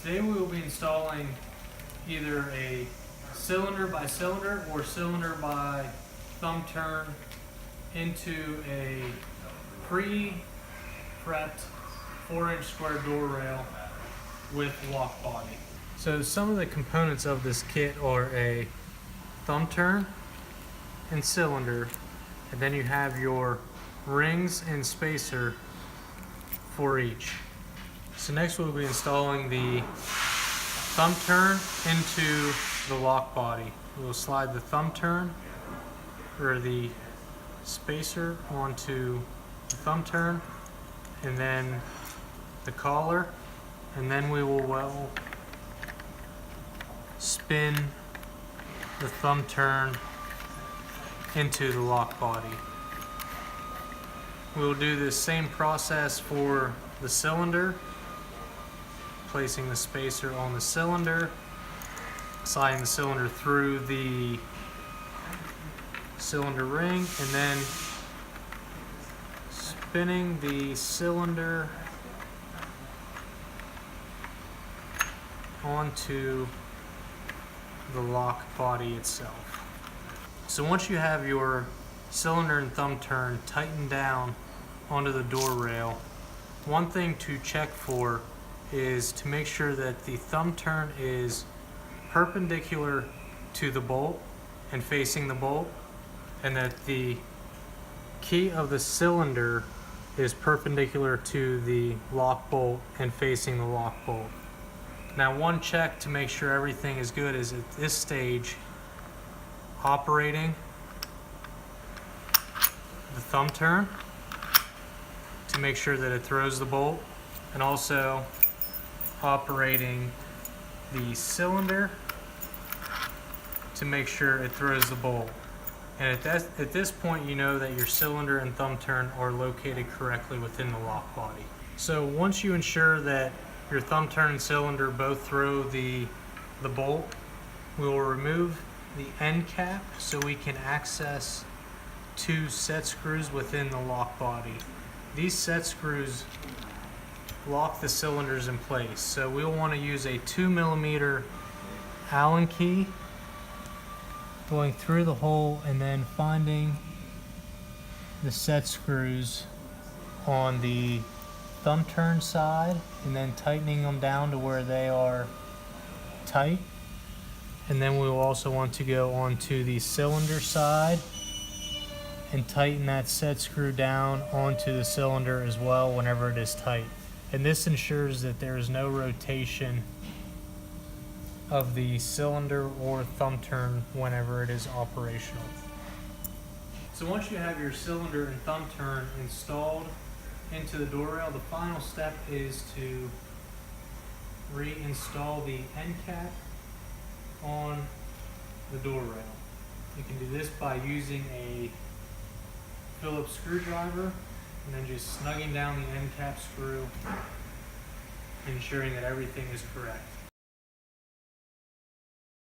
Today we will be installing either a cylinder by cylinder or cylinder by thumb turn into a pre-prepped 4-inch square door rail with lock body. So some of the components of this kit are a thumb turn and cylinder, and then you have your rings and spacer for each. So next we'll be installing the thumb turn into the lock body. We'll slide the thumb turn or the spacer onto the thumb turn, and then the collar, and then we will spin the thumb turn into the lock body. We'll do this same process for the cylinder, placing the spacer on the cylinder, sliding the cylinder through the cylinder ring, and then spinning the cylinder onto the lock body itself. So once you have your cylinder and thumb turn tightened down onto the door rail, one thing to check for is to make sure that the thumb turn is perpendicular to the bolt and facing the bolt, and that the key of the cylinder is perpendicular to the lock bolt and facing the lock bolt. Now, one check to make sure everything is good is at this stage operating the thumb turn to make sure that it throws the bolt, and also operating the cylinder to make sure it throws the bolt. And at this point, you know that your cylinder and thumb turn are located correctly within the lock body. So once you ensure that your thumb turn and cylinder both throw the bolt, we will remove the end cap so we can access 2 set screws within the lock body. These set screws lock the cylinders in place, so we'll want to use a 2mm Allen key, going through the hole and then finding the set screws on the thumb turn side and then tightening them down to where they are tight. And then we will also want to go onto the cylinder side and tighten that set screw down onto the cylinder as well whenever it is tight. And this ensures that there is no rotation of the cylinder or thumb turn whenever it is operational. So once you have your cylinder and thumb turn installed into the door rail, the final step is to reinstall the end cap on the door rail. You can do this by using a Phillips screwdriver and then just snugging down the end cap screw, ensuring that everything is correct.